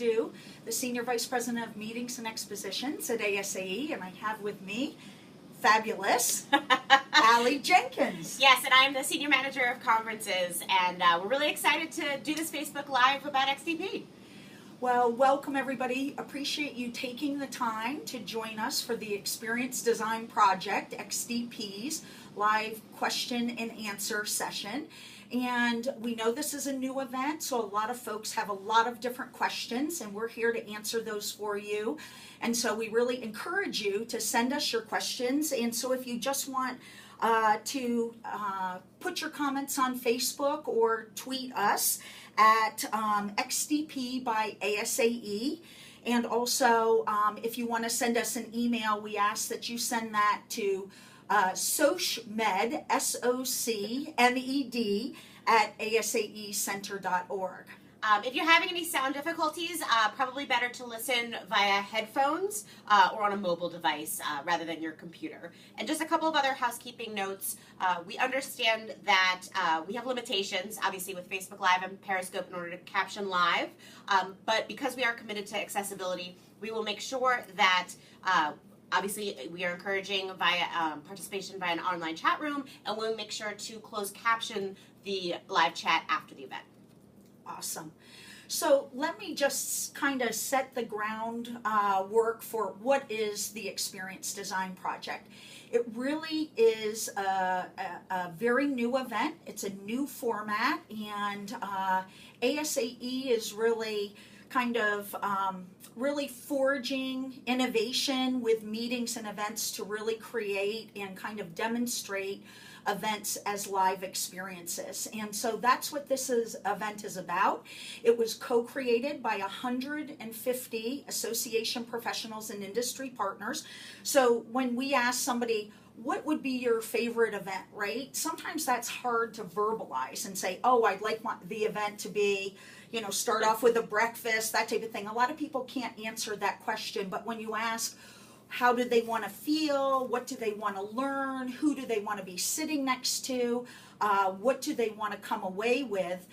Perdue, the Senior Vice President of Meetings and Expositions at ASAE, and I have with me fabulous Allie Jenkins. Yes, and I'm the Senior Manager of Conferences, and we're really excited to do this Facebook Live about XDP. Well, welcome everybody. Appreciate you taking the time to join us for the Experience Design Project, XDP's live question and answer session. And we know this is a new event, so a lot of folks have a lot of different questions, and we're here to answer those for you. And so we really encourage you to send us your questions. And so if you just want to put your comments on Facebook or tweet us at XDP by ASAE. And also, if you want to send us an email, we ask that you send that to SOCMED, SOCMED, at asaecenter.org. If you're having any sound difficulties, probably better to listen via headphones or on a mobile device rather than your computer. And just a couple of other housekeeping notes. We understand that we have limitations, obviously, with Facebook Live and Periscope in order to caption live. But because we are committed to accessibility, we will make sure that obviously, we are encouraging via participation via an online chat room, and we'll make sure to close caption the live chat after the event. Awesome. So let me just kind of set the groundwork for what is the Experience Design Project. It really is a very new event. It's a new format, and ASAE is really kind of really forging innovation with meetings and events to really create and kind of demonstrate events as live experiences. And so that's what this event is about. It was co-created by 150 association professionals and industry partners. So when we ask somebody, what would be your favorite event, right? Sometimes that's hard to verbalize and say, oh, I'd like the event to be, start off with a breakfast, that type of thing. A lot of people can't answer that question, but when you ask, how do they want to feel? What do they want to learn? Who do they want to be sitting next to? What do they want to come away with?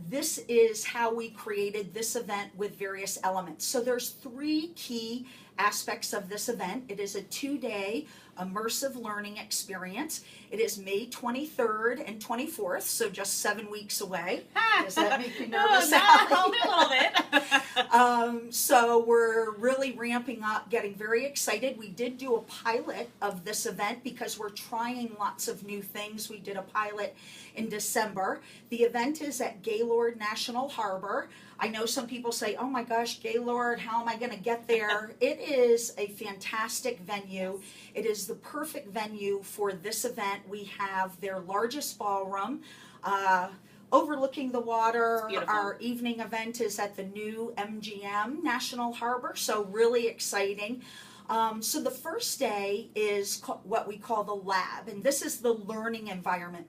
This is how we created this event with various elements. So there's 3 key aspects of this event. It is a 2-day immersive learning experience. It is May 23rd and 24th, so just 7 weeks away. Does that make you nervous? No, only a little bit. So we're really ramping up, getting very excited. We did do a pilot of this event because we're trying lots of new things. We did a pilot in December. The event is at Gaylord National Harbor. I know some people say, oh my gosh, Gaylord, how am I going to get there? It is a fantastic venue. It is the perfect venue for this event. We have their largest ballroom overlooking the water. Our evening event is at the new MGM National Harbor, so really exciting. So the first day is what we call the lab, and this is the learning environment.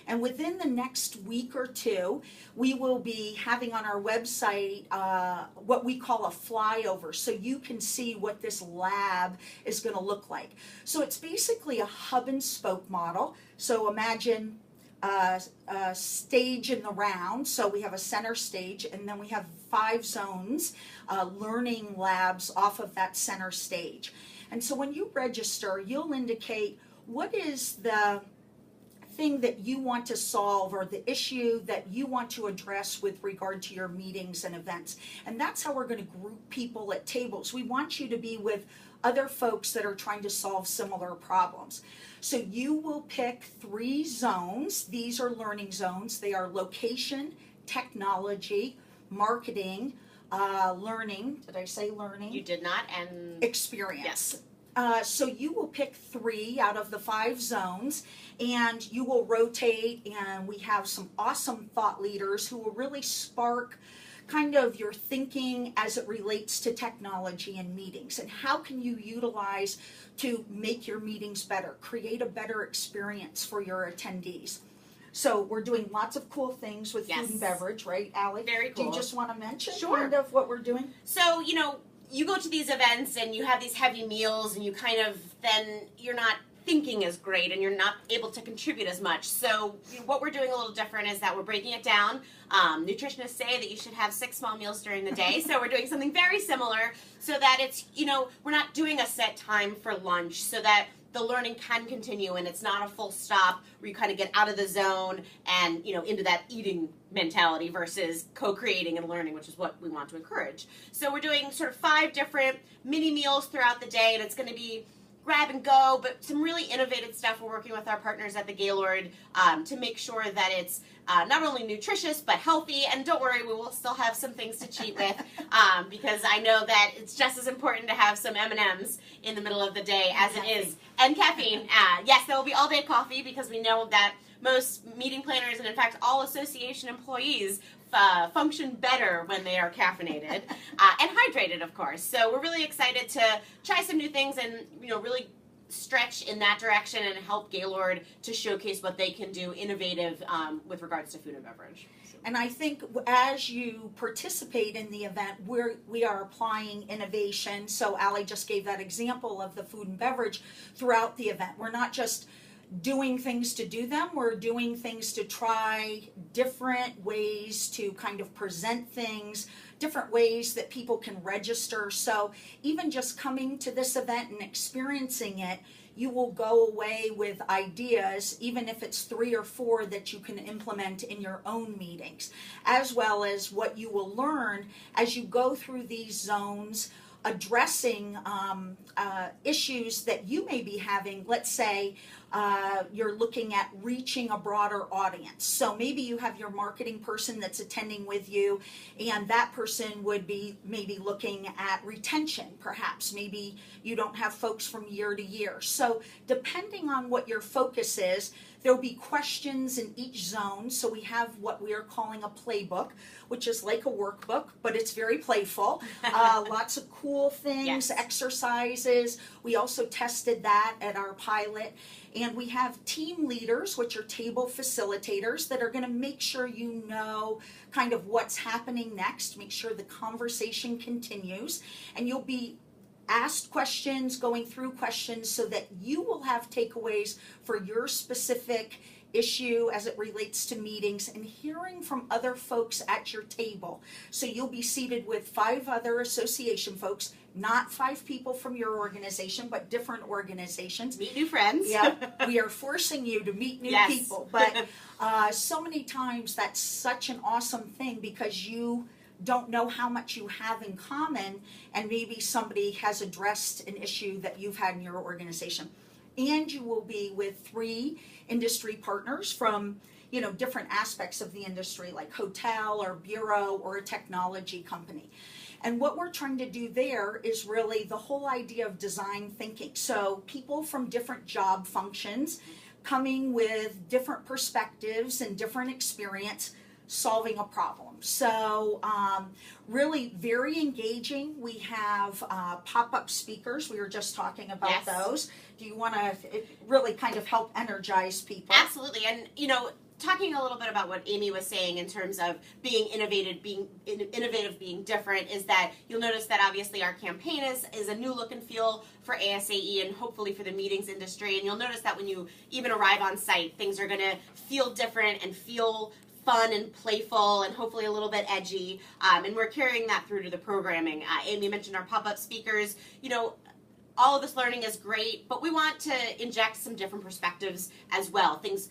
And within the next week or two, we will be having on our website what we call a flyover, so you can see what this lab is going to look like. So it's basically a hub and spoke model. So imagine a stage in the round. So we have a center stage, and then we have 5 zones, learning labs off of that center stage. And so when you register, you'll indicate what is the thing that you want to solve or the issue that you want to address with regard to your meetings and events. And that's how we're going to group people at tables. We want you to be with other folks that are trying to solve similar problems. So you will pick 3 zones. These are learning zones. They are location, technology, marketing, learning. Did I say learning? You did not. And experience. Yes. So you will pick 3 out of the 5 zones, and you will rotate, and we have some awesome thought leaders who will really spark kind of your thinking as it relates to technology and meetings, and how can you utilize to make your meetings better, create a better experience for your attendees. So we're doing lots of cool things with food and beverage, right, Allie? Very cool. Do you just want to mention kind of what we're doing? So, you go to these events and you have these heavy meals, and you kind of, then you're not thinking as great and you're not able to contribute as much. So what we're doing a little different is that we're breaking it down. Nutritionists say that you should have 6 small meals during the day, so we're doing something very similar so that it's, we're not doing a set time for lunch, so that the learning can continue and it's not a full stop where you kind of get out of the zone and, into that eating mentality versus co-creating and learning, which is what we want to encourage. So we're doing sort of 5 different mini meals throughout the day, and it's going to be grab and go, but some really innovative stuff. We're working with our partners at the Gaylord to make sure that it's not only nutritious but healthy. And don't worry, we will still have some things to cheat with because I know that it's just as important to have some M&Ms in the middle of the day as it is, and caffeine. Yes, there will be all-day coffee because we know that most meeting planners and in fact all association employees function better when they are caffeinated and hydrated, of course. So we're really excited to try some new things and really stretch in that direction and help Gaylord to showcase what they can do innovative with regards to food and beverage. And I think as you participate in the event, we are applying innovation. So Allie just gave that example of the food and beverage throughout the event. We're not just doing things to do them, we're doing things to try different ways to kind of present things, different ways that people can register. So even just coming to this event and experiencing it, you will go away with ideas, even if it's 3 or 4 that you can implement in your own meetings, as well as what you will learn as you go through these zones, addressing issues that you may be having. Let's say you're looking at reaching a broader audience. So maybe you have your marketing person that's attending with you, and that person would be maybe looking at retention, perhaps. Maybe you don't have folks from year to year. So depending on what your focus is, there'll be questions in each zone. So we have what we are calling a playbook, which is like a workbook, but it's very playful. Lots of cool things, exercises. We also tested that at our pilot. And we have team leaders, which are table facilitators, that are going to make sure you know kind of what's happening next, make sure the conversation continues, and you'll be asked questions, going through questions, so that you will have takeaways for your specific issue as it relates to meetings, and hearing from other folks at your table. So you'll be seated with 5 other association folks, not 5 people from your organization, but different organizations. Meet new friends. Yeah, we are forcing you to meet new people. But so many times that's such an awesome thing because you don't know how much you have in common, and maybe somebody has addressed an issue that you've had in your organization. And you will be with 3 industry partners from different aspects of the industry, like hotel or bureau or a technology company. And what we're trying to do there is really the whole idea of design thinking. So people from different job functions coming with different perspectives and different experience solving a problem. So really very engaging. We have pop-up speakers. We were just talking about those. Do you want to really kind of help energize people? Absolutely. And, talking a little bit about what Amy was saying in terms of being innovative, being different, is that you'll notice that obviously our campaign is a new look and feel for ASAE and hopefully for the meetings industry. And you'll notice that when you even arrive on site, things are going to feel different and feel fun and playful and hopefully a little bit edgy, and we're carrying that through to the programming. Amy mentioned our pop-up speakers. All of this learning is great, but we want to inject some different perspectives as well. Things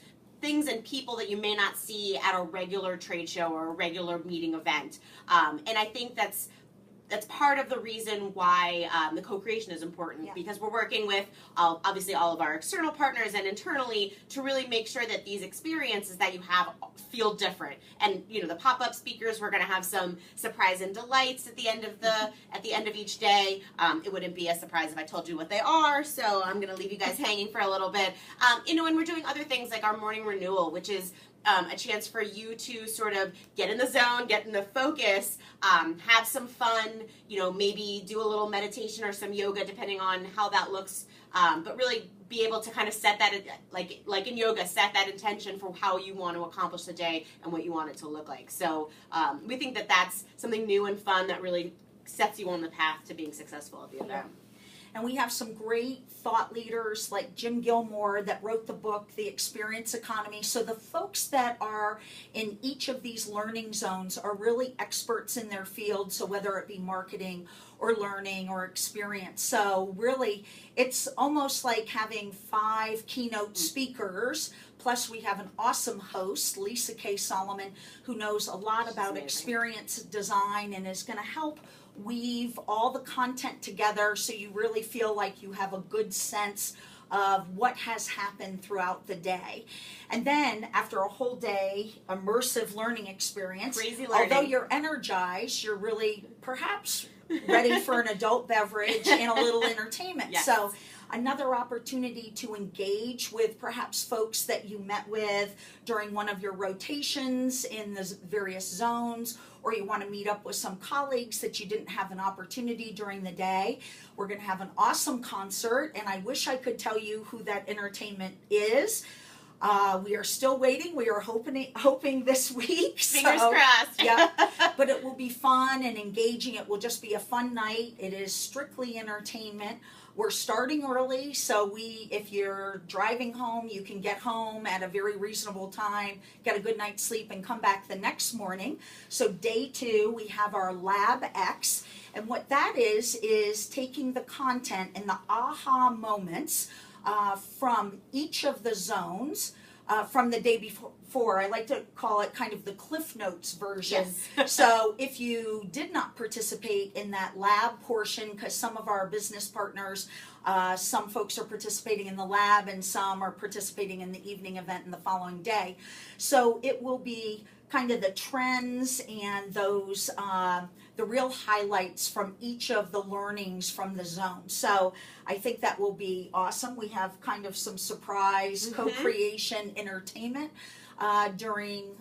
and people that you may not see at a regular trade show or a regular meeting event. And I think that's part of the reason why the co-creation is important, because we're working with obviously all of our external partners and internally to really make sure that these experiences that you have feel different. And the pop-up speakers, we're going to have some surprise and delights at the end of each day. It wouldn't be a surprise if I told you what they are, so I'm going to leave you guys hanging for a little bit. And we're doing other things like our morning renewal, which is a chance for you to sort of get in the zone, get in the focus, have some fun, maybe do a little meditation or some yoga, depending on how that looks, but really be able to kind of set that, like in yoga, set that intention for how you want to accomplish the day and what you want it to look like. So we think that that's something new and fun that really sets you on the path to being successful at the event. And we have some great thought leaders like Jim Gilmore that wrote the book, The Experience Economy. So the folks that are in each of these learning zones are really experts in their field. So whether it be marketing or learning or experience. So really, it's almost like having 5 keynote speakers, plus we have an awesome host, Lisa K. Solomon, who knows a lot about experience design and is going to help weave all the content together so you really feel like you have a good sense of what has happened throughout the day. And then after a whole day immersive learning experience, crazy learning, although you're energized, you're really perhaps ready for an adult beverage and a little entertainment. Yes. So another opportunity to engage with perhaps folks that you met with during one of your rotations in the various zones, or you want to meet up with some colleagues that you didn't have an opportunity during the day. We're going to have an awesome concert, and I wish I could tell you who that entertainment is. We are still waiting. We are hoping this week. Fingers crossed. Yeah, but it will be fun and engaging. It will just be a fun night. It is strictly entertainment. We're starting early, so if you're driving home, you can get home at a very reasonable time, get a good night's sleep, and come back the next morning. So day 2, we have our Lab X, and what that is taking the content and the aha moments from each of the zones from the day before. I like to call it kind of the Cliff Notes version. Yes. So if you did not participate in that lab portion, because some of our business partners, some folks are participating in the lab and some are participating in the evening event in the following day. So it will be kind of the trends and those the real highlights from each of the learnings from the zone. So I think that will be awesome. We have kind of some surprise co-creation entertainment during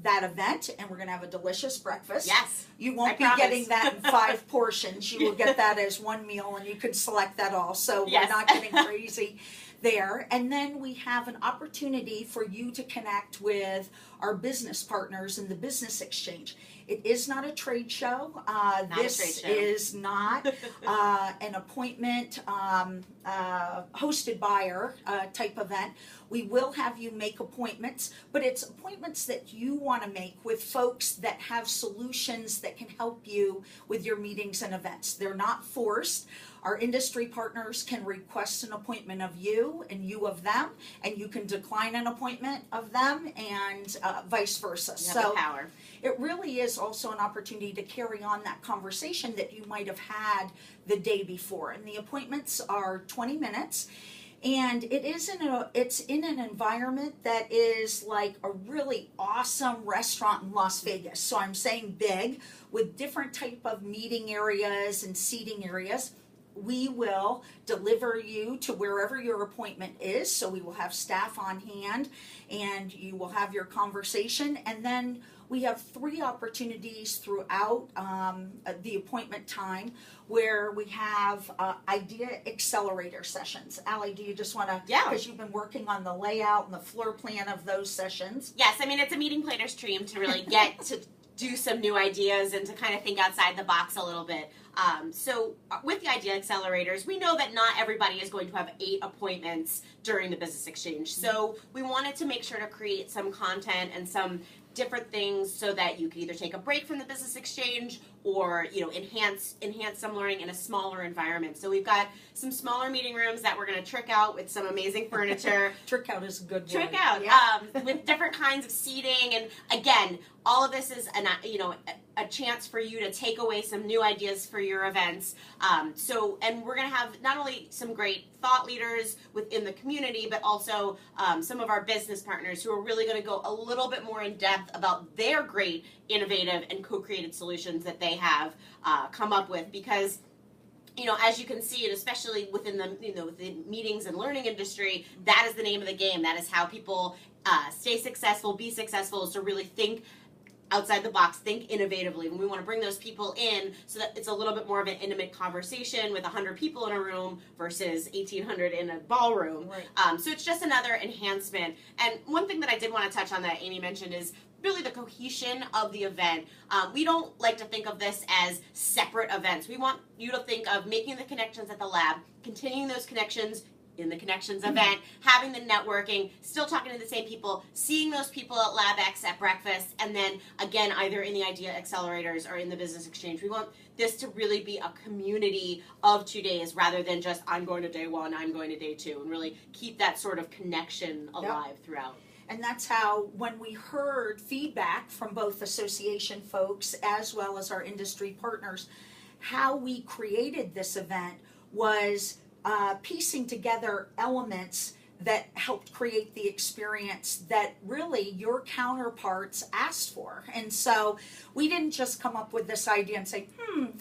that event, and we're going to have a delicious breakfast. Yes. You won't I be promise. getting that in 5 portions. You will get that as one meal, and you can select that all. So Yes. we're not getting crazy there. And then we have an opportunity for you to connect with our business partners in the Business Exchange. It is not a trade show. This is not an appointment hosted buyer type event. We will have you make appointments, but it's appointments that you want to make with folks that have solutions that can help you with your meetings and events. They're not forced. Our industry partners can request an appointment of you and you of them, and you can decline an appointment of them and vice versa. You have the power. It really is also an opportunity to carry on that conversation that you might have had the day before. And the appointments are 20 minutes. And it's in an environment that is like a really awesome restaurant in Las Vegas. So I'm saying big, with different type of meeting areas and seating areas. We will deliver you to wherever your appointment is. So we will have staff on hand and you will have your conversation. And then we have 3 opportunities throughout the appointment time where we have idea accelerator sessions. Allie, do you just want to, because you've been working on the layout and the floor plan of those sessions. Yes, I mean, it's a meeting planner's dream to really get to do some new ideas and to kind of think outside the box a little bit. So with the idea accelerators, we know that not everybody is going to have 8 appointments during the Business Exchange. So we wanted to make sure to create some content and some different things so that you can either take a break from the Business Exchange or, you know, enhance some learning in a smaller environment. So we've got some smaller meeting rooms that we're going to trick out with some amazing furniture. Trick out is a good word. Trick out, yeah. With different kinds of seating, and again, all of this is a chance for you to take away some new ideas for your events. And we're going to have not only some great thought leaders within the community, but also some of our business partners who are really going to go a little bit more in depth about their great, innovative, and co-created solutions that they have come up with. Because, you know, as you can see, and especially within the meetings and learning industry, that is the name of the game. That is how people stay successful, be successful, is to really think outside the box, think innovatively. And we want to bring those people in so that it's a little bit more of an intimate conversation with 100 people in a room versus 1,800 in a ballroom. Right. So it's just another enhancement. And one thing that I did want to touch on that Amy mentioned is really the cohesion of the event. We don't like to think of this as separate events. We want you to think of making the connections at the lab, continuing those connections in the Connections event, having the networking, still talking to the same people, seeing those people at LabX at breakfast, and then again, either in the Idea Accelerators or in the Business Exchange. We want this to really be a community of 2 days rather than just I'm going to day one, I'm going to day two, and really keep that sort of connection alive throughout. And that's how, when we heard feedback from both association folks as well as our industry partners, how we created this event was piecing together elements that helped create the experience that really your counterparts asked for. And so we didn't just come up with this idea and say,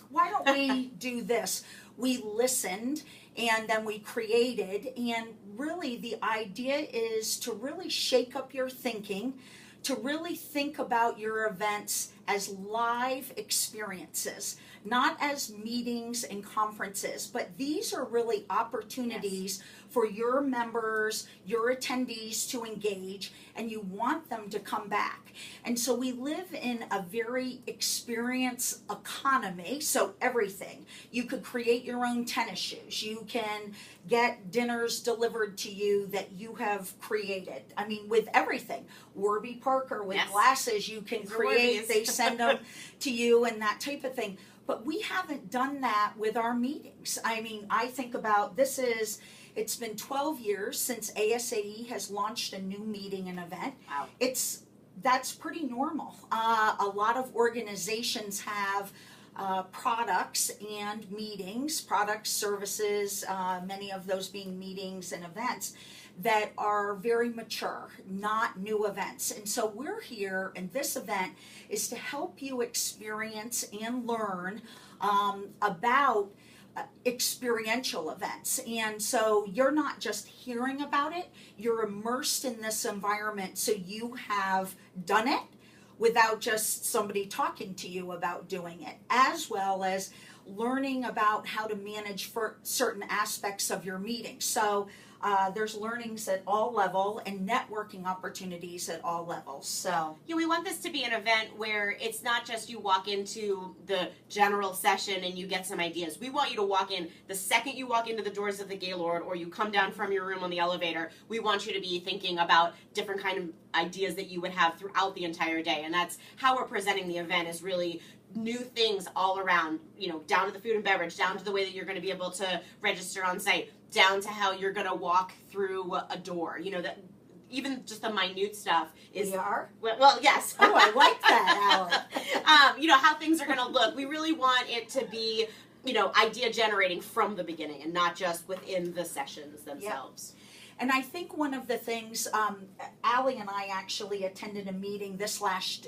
why don't we do this? We listened and then we created, and really the idea is to really shake up your thinking, to really think about your events as live experiences, not as meetings and conferences, but these are really opportunities for your members, your attendees to engage, and you want them to come back. And so we live in a very experience economy, so everything. You could create your own tennis shoes. You can get dinners delivered to you that you have created. I mean, with everything. Warby Parker with glasses you can create, they send them to you and that type of thing. But we haven't done that with our meetings. I mean, I think about it's been 12 years since ASAE has launched a new meeting and event. Wow. That's pretty normal. A lot of organizations have products and meetings, products, services, many of those being meetings and events that are very mature, not new events. And so we're here, and this event is to help you experience and learn about experiential events. And so you're not just hearing about it, you're immersed in this environment, so you have done it without just somebody talking to you about doing it, as well as learning about how to manage for certain aspects of your meeting. So there's learnings at all level and networking opportunities at all levels. So yeah, we want this to be an event where it's not just you walk into the general session and you get some ideas. We want you to walk in the second you walk into the doors of the Gaylord or you come down from your room on the elevator. We want you to be thinking about different kind of ideas that you would have throughout the entire day. And that's how we're presenting the event, is really new things all around, down to the food and beverage, down to the way that you're going to be able to register on site, down to how you're going to walk through a door. That even just the minute stuff is. We are? Well, yes. Oh, I like that, Allie. How things are going to look. We really want it to be, idea generating from the beginning and not just within the sessions themselves. Yep. And I think one of the things, Allie and I actually attended a meeting this last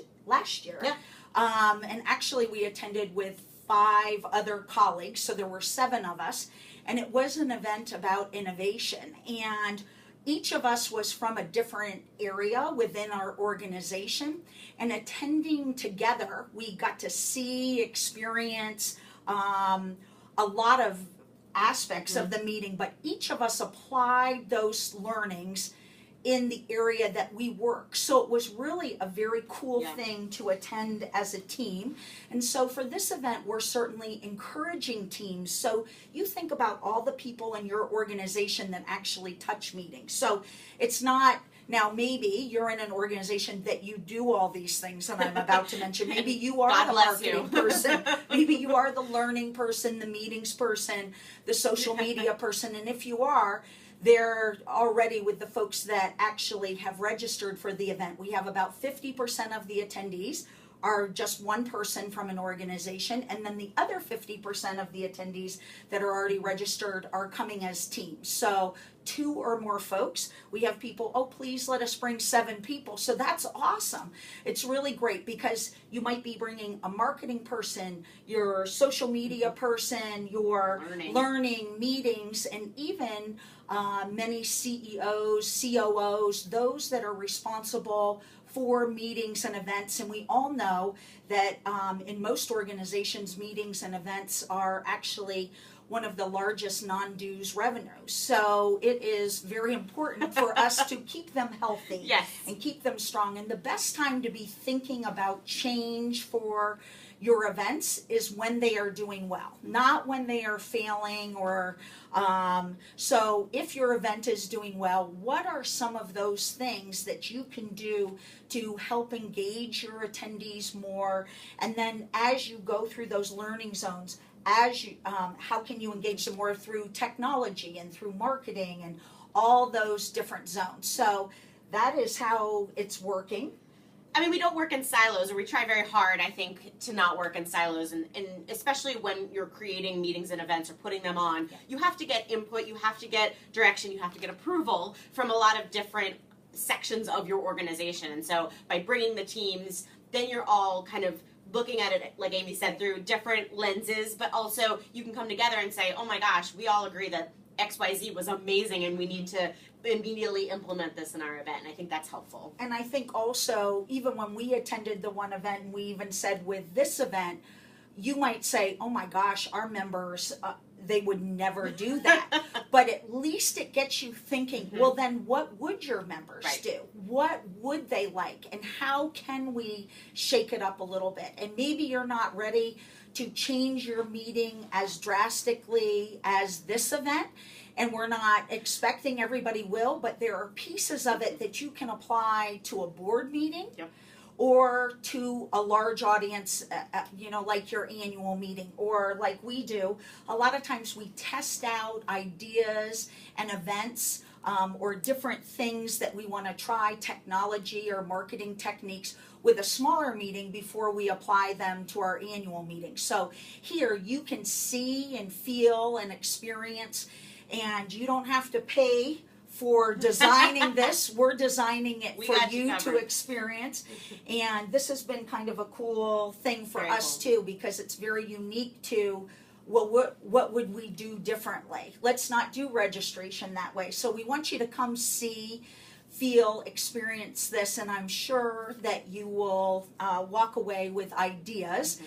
year. Yeah. And actually we attended with 5 other colleagues, so there were 7 of us, and it was an event about innovation. And each of us was from a different area within our organization, and attending together, we got to see, experience a lot of aspects of the meeting, but each of us applied those learnings in the area that we work. So it was really a very cool thing to attend as a team. And so for this event, we're certainly encouraging teams. So you think about all the people in your organization that actually touch meetings. So it's not, now maybe you're in an organization that you do all these things that I'm about to mention. Maybe you are the marketing person. Maybe you are the learning person, the meetings person, the social media person. And if you are, they're already with the folks that actually have registered for the event. We have about 50% of the attendees are just one person from an organization, and then the other 50% of the attendees that are already registered are coming as teams. So 2 or more folks. We have people, oh, please let us bring 7 people. So that's awesome. It's really great because you might be bringing a marketing person, your social media person, your learning meetings, and even many CEOs, COOs, those that are responsible for meetings and events, and we all know that in most organizations, meetings and events are actually one of the largest non-dues revenues. So it is very important for us to keep them healthy, yes, and keep them strong. And the best time to be thinking about change for your events is when they are doing well, not when they are failing. Or so if your event is doing well, what are some of those things that you can do to help engage your attendees more? And then as you go through those learning zones, how can you engage them more through technology and through marketing and all those different zones? So that is how it's working. I mean, we don't work in silos, or we try very hard, I think, to not work in silos, and especially when you're creating meetings and events or putting them on, you have to get input, you have to get direction, you have to get approval from a lot of different sections of your organization. And so by bringing the teams, then you're all kind of looking at it, like Amy said, through different lenses, but also you can come together and say, oh my gosh, we all agree that XYZ was amazing and we need to immediately implement this in our event. And I think that's helpful. And I think also, even when we attended the one event, and we even said with this event, you might say, oh my gosh, our members, they would never do that. But at least it gets you thinking, well, then what would your members do? What would they like? And how can we shake it up a little bit? And maybe you're not ready to change your meeting as drastically as this event, and we're not expecting everybody will, but there are pieces of it that you can apply to a board meeting. Yep. Or to a large audience, like your annual meeting, or like we do. A lot of times we test out ideas and events or different things that we want to try, technology or marketing techniques, with a smaller meeting before we apply them to our annual meeting. So here you can see and feel and experience, and you don't have to pay for designing this. We're designing it for you to experience. And this has been kind of a cool thing for us too, because it's very unique to, well, what would we do differently? Let's not do registration that way. So we want you to come see, feel, experience this, and I'm sure that you will walk away with ideas.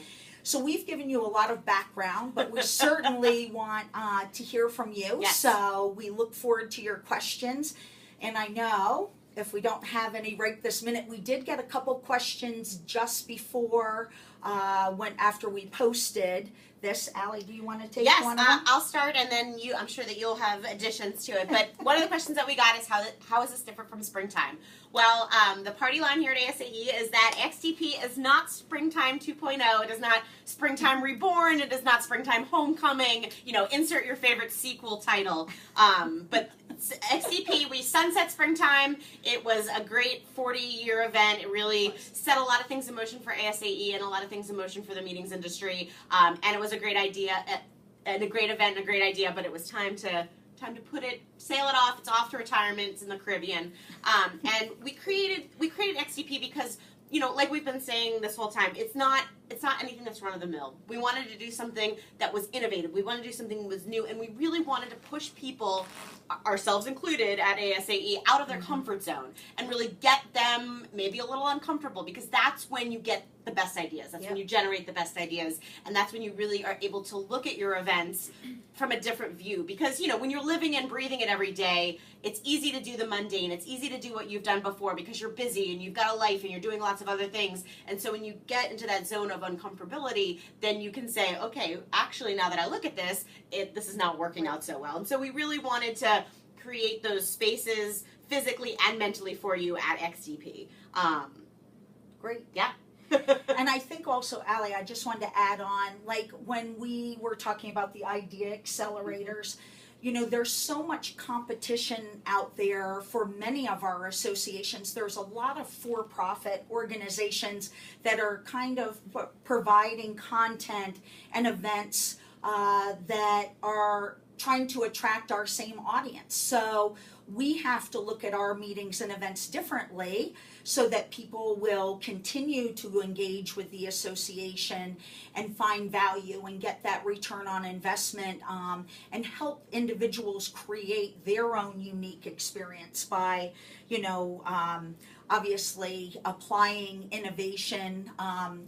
So we've given you a lot of background, but we certainly want to hear from you. Yes. So we look forward to your questions. And I know if we don't have any right this minute, we did get a couple questions just before, after we posted this. Allie, do you want to take one of them? I'll start, and then I'm sure that you'll have additions to it. But one of the questions that we got is how is this different from springtime? Well, the party line here at ASAE is that XDP is not Springtime 2.0. It is not Springtime Reborn. It is not Springtime Homecoming. Insert your favorite sequel title. But XDP, we sunset springtime. It was a great 40-year event. It really set a lot of things in motion for ASAE and a lot of things in motion for the meetings industry. And it was a great idea and a great event and a great idea, but it was time to sail it off. It's off to retirement. It's in the Caribbean. And we created XDP because, like we've been saying this whole time, it's not anything that's run of the mill. We wanted to do something that was innovative. We wanted to do something that was new, and we really wanted to push people, ourselves included at ASAE, out of their comfort zone and really get them maybe a little uncomfortable, because that's when you get the best ideas. That's when you generate the best ideas, and that's when you really are able to look at your events from a different view. Because, when you're living and breathing it every day, it's easy to do the mundane. It's easy to do what you've done before because you're busy and you've got a life and you're doing lots of other things. And so when you get into that zone of uncomfortability, then you can say, okay, actually, now that I look at this, this is not working out so well. And so we really wanted to create those spaces physically and mentally for you at XDP. Great. Yeah. And I think also, Allie, I just wanted to add on, like when we were talking about the idea accelerators, there's so much competition out there for many of our associations. There's a lot of for-profit organizations that are kind of providing content and events that are trying to attract our same audience. So we have to look at our meetings and events differently so that people will continue to engage with the association and find value and get that return on investment, and help individuals create their own unique experience by, obviously applying innovation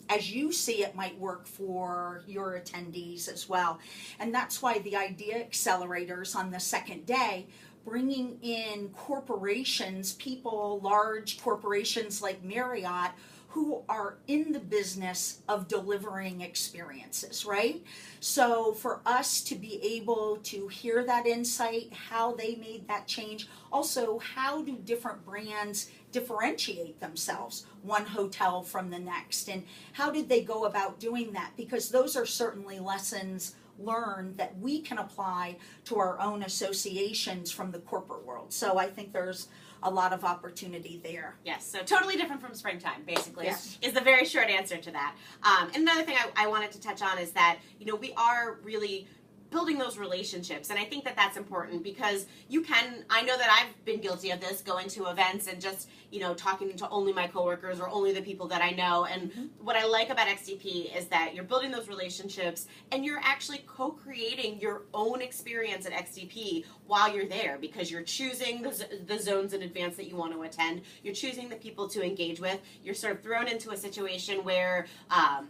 as you see it might work for your attendees as well. And that's why the idea accelerators on the second day, bringing in corporations, people, large corporations like Marriott, who are in the business of delivering experiences, right? So for us to be able to hear that insight, how they made that change, also how do different brands differentiate themselves, one hotel from the next, and how did they go about doing that? Because those are certainly lessons learned that we can apply to our own associations from the corporate world. So I think there's a lot of opportunity there. Yes, so totally different from springtime, basically, Yes. is the very short answer to that. And another thing I wanted to touch on is that, we are really building those relationships, and I think that that's important because I know that I've been guilty of this, going to events and just, talking to only my coworkers or only the people that I know, and what I like about XDP is that you're building those relationships and you're actually co-creating your own experience at XDP while you're there, because you're choosing the zones in advance that you want to attend, you're choosing the people to engage with, you're sort of thrown into a situation where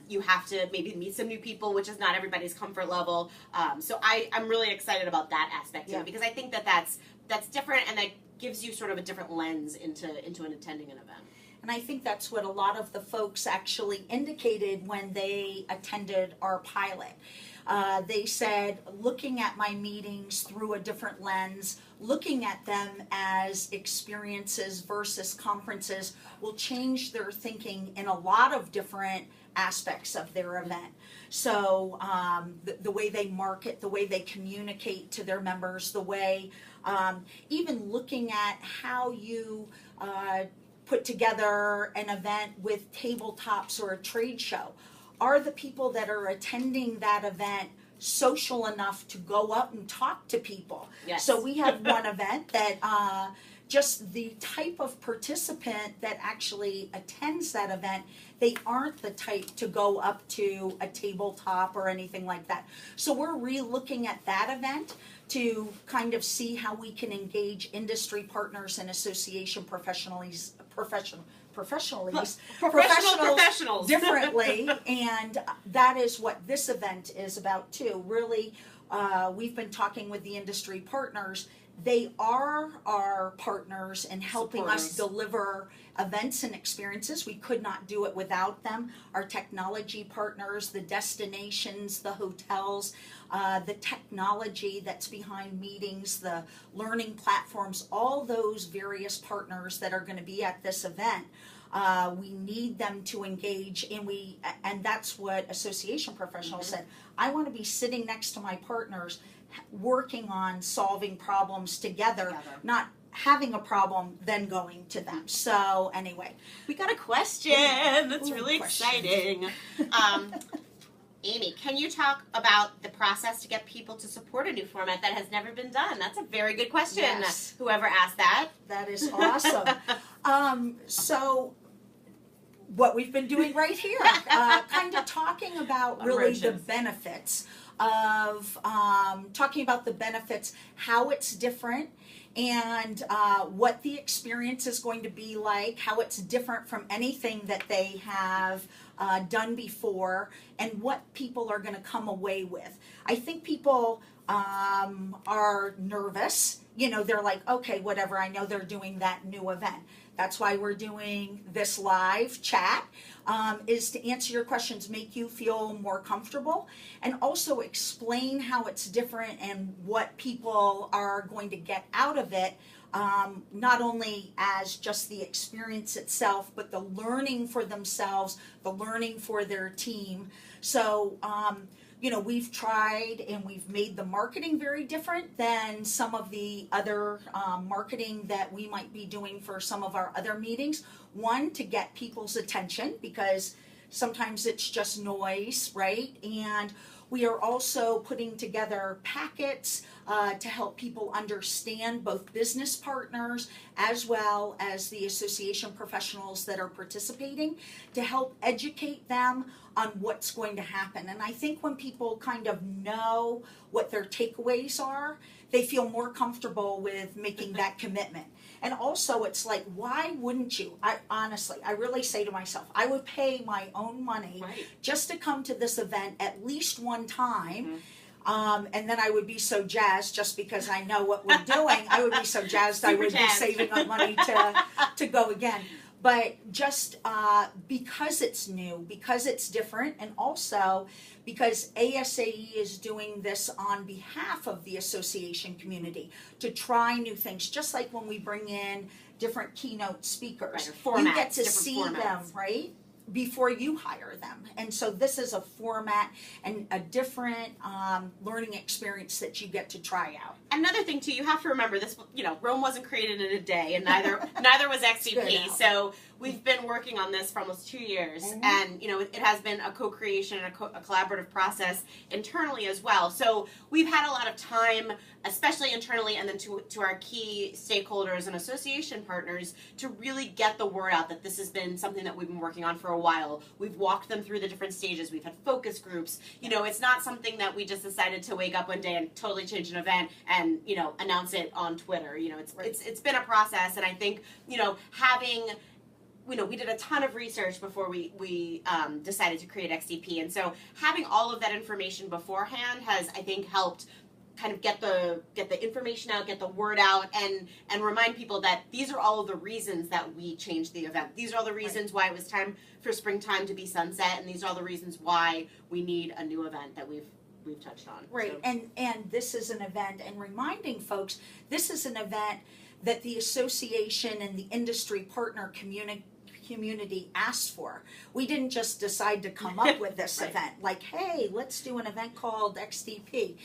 you have to maybe meet some new people, which is not everybody's comfort level, so I'm really excited about that aspect of it, because I think that that's different, and that gives you sort of a different lens into attending an event. And I think that's what a lot of the folks actually indicated when they attended our pilot. They said, looking at my meetings through a different lens, looking at them as experiences versus conferences will change their thinking in a lot of different aspects of their event. So the way they market, the way they communicate to their members, the way even looking at how you put together an event with tabletops or a trade show. Are the people that are attending that event social enough to go up and talk to people? Yes. So we had one event that just the type of participant that actually attends that event, they aren't the type to go up to a tabletop or anything like that. So we're re-looking at that event to kind of see how we can engage industry partners and association professionals differently, and that is what this event is about too. Really, we've been talking with the industry partners. They are our partners in helping us deliver events and experiences. We could not do it without them. Our technology partners, the destinations, the hotels, the technology that's behind meetings, the learning platforms, all those various partners that are going to be at this event. We need them to engage, and that's what association professionals said. I want to be sitting next to my partners, working on solving problems together, not having a problem, then going to them. So anyway. We got a question. That's really exciting. Amy, can you talk about the process to get people to support a new format that has never been done? That's a very good question. Yes. Whoever asked that. That is awesome. So what we've been doing right here, kind of talking about really the benefits of talking about the benefits, how it's different, and what the experience is going to be like, how it's different from anything that they have done before, and what people are going to come away with. I think people are nervous. They're like, okay, whatever, I know they're doing that new event. That's why we're doing this live chat, is to answer your questions, make you feel more comfortable, and also explain how it's different and what people are going to get out of it, not only as just the experience itself, but the learning for themselves, the learning for their team. So, we've tried and we've made the marketing very different than some of the other marketing that we might be doing for some of our other meetings. One, to get people's attention, because sometimes it's just noise, right? And we are also putting together packets to help people understand, both business partners as well as the association professionals that are participating, to help educate them on what's going to happen. And I think when people kind of know what their takeaways are, they feel more comfortable with making that commitment. And also it's like, why wouldn't you? I honestly, I really say to myself, I would pay my own money just to come to this event at least one time. And then I would be so jazzed just because I know what we're doing. I would be so jazzed I would be saving up money to go again. But just because it's new, because it's different, and also because ASAE is doing this on behalf of the association community to try new things, just like when we bring in different keynote speakers. Formats, you get to see formats. them, right? Before you hire them. And so this is a format and a different learning experience that you get to try out. Another thing too, you have to remember this, Rome wasn't created in a day, and neither was XDP. So we've been working on this for almost 2 years, and it has been a co-creation and a collaborative process internally as well. So we've had a lot of time, especially internally, and then to our key stakeholders and association partners, to really get the word out that this has been something that we've been working on for a while. We've walked them through the different stages. We've had focus groups. It's not something that we just decided to wake up one day and totally change an event and announce it on Twitter. It's been a process, and I think having we did a ton of research before we decided to create XDP, and so having all of that information beforehand has, I think, helped kind of get the information out, get the word out, and remind people that these are all of the reasons that we changed the event. These are all the reasons why it was time for springtime to be sunset, and these are all the reasons why we need a new event that we've touched on. Right, so. and this is an event, and reminding folks, this is an event that the association and the industry partner community asked for. We didn't just decide to come up with this event, like, hey, let's do an event called XDP.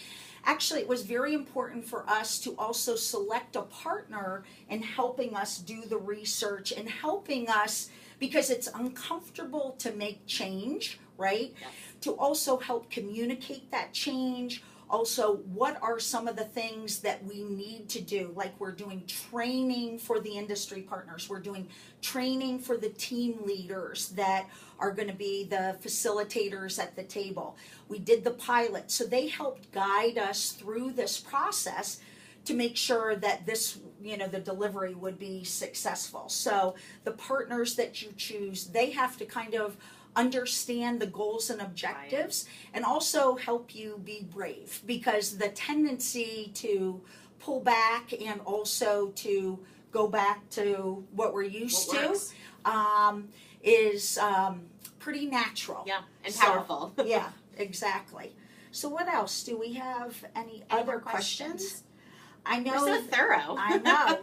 Actually, it was very important for us to also select a partner in helping us do the research and helping us, because it's uncomfortable to make change, right? Yes. To also help communicate that change. Also, what are some of the things that we need to do? Like, we're doing training for the industry partners. We're doing training for the team leaders that are going to be the facilitators at the table. We did the pilot. So they helped guide us through this process to make sure that this, the delivery would be successful. So the partners that you choose, they have to kind of understand the goals and objectives, and also help you be brave, because the tendency to pull back and also to go back to what we're used to is pretty natural. Yeah, and powerful. Yeah, exactly. So what else? Do we have any other questions? I know. We're so thorough. I know.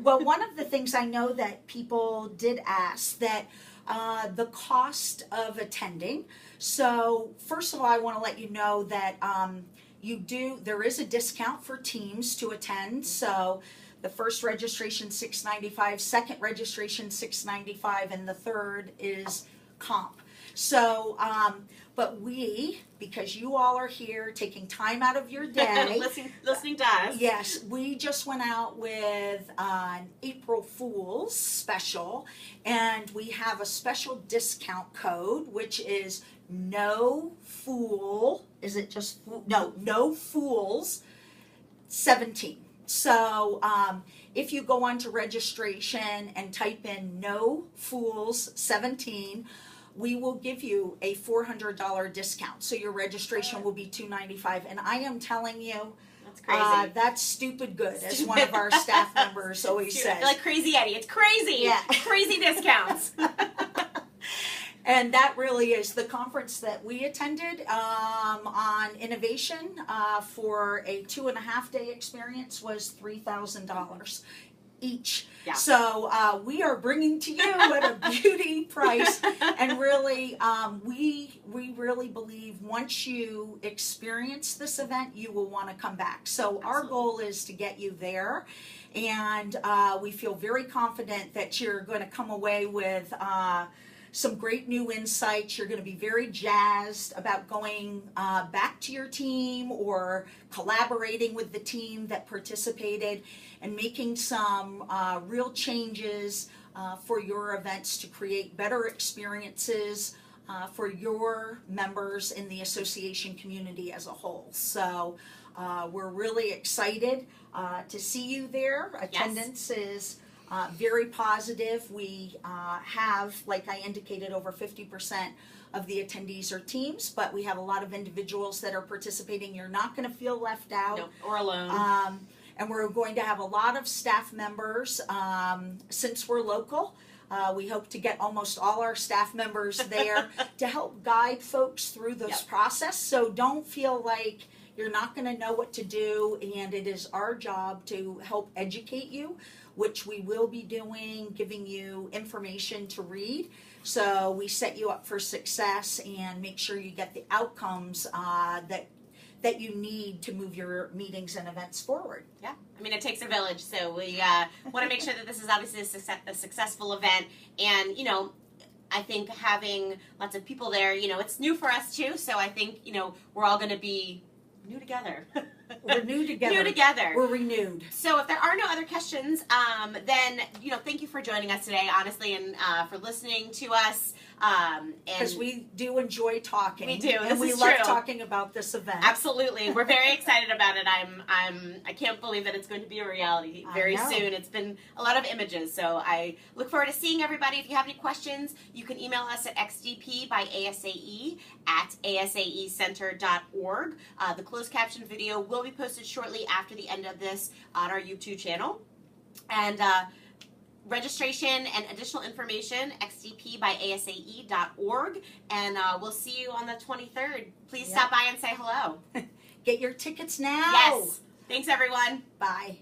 Well, one of the things I know that people did ask that the cost of attending. So first of all, I want to let you know that there is a discount for teams to attend. So the first registration $695, second registration $695, and the third is comp. So, but because you all are here taking time out of your day, listening to us. Yes, we just went out with an April Fool's special, and we have a special discount code, which is no fool. Is it just no fools 17. So if you go on to registration and type in no fools 17, we will give you a $400 discount. So your registration will be $295. And I am telling you, that's crazy. That's stupid good, as one of our staff members always says. Like Crazy Eddie. It's crazy. Yeah. Crazy discounts. And that really is the conference that we attended on innovation for a 2.5-day experience was $3,000 each. Yeah. So we are bringing to you at a beauty price, and really we really believe once you experience this event, you will want to come back. So our goal is to get you there, and we feel very confident that you're going to come away with some great new insights. You're going to be very jazzed about going back to your team or collaborating with the team that participated and making some real changes for your events to create better experiences for your members in the association community as a whole. So we're really excited to see you there. Attendance is very positive. We have, like I indicated, over 50% of the attendees are teams, but we have a lot of individuals that are participating. You're not going to feel left out. No, or alone. And we're going to have a lot of staff members. Since we're local, we hope to get almost all our staff members there to help guide folks through this process. So don't feel like you're not going to know what to do, and it is our job to help educate you, which we will be doing, giving you information to read. So we set you up for success and make sure you get the outcomes that you need to move your meetings and events forward. Yeah, I mean, it takes a village, so we want to make sure that this is obviously a successful event. And, you know, I think having lots of people there, you know, it's new for us too, so I think, you know, we're all going to be new together. We're new together. New together. We're renewed. So if there are no other questions, then, you know, thank you for joining us today, honestly, and for listening to us. Because we do enjoy talking. We do. And we love talking about this event. Absolutely. We're very excited about it. I can't believe that it's going to be a reality very soon. It's been a lot of images. So I look forward to seeing everybody. If you have any questions, you can email us at XDP by ASAE at asaecenter.org. The closed caption video will be posted shortly after the end of this on our YouTube channel. And registration and additional information, xdp by asae.org. And we'll see you on the 23rd. Please stop by and say hello. Get your tickets now. Yes. Thanks, everyone. Bye.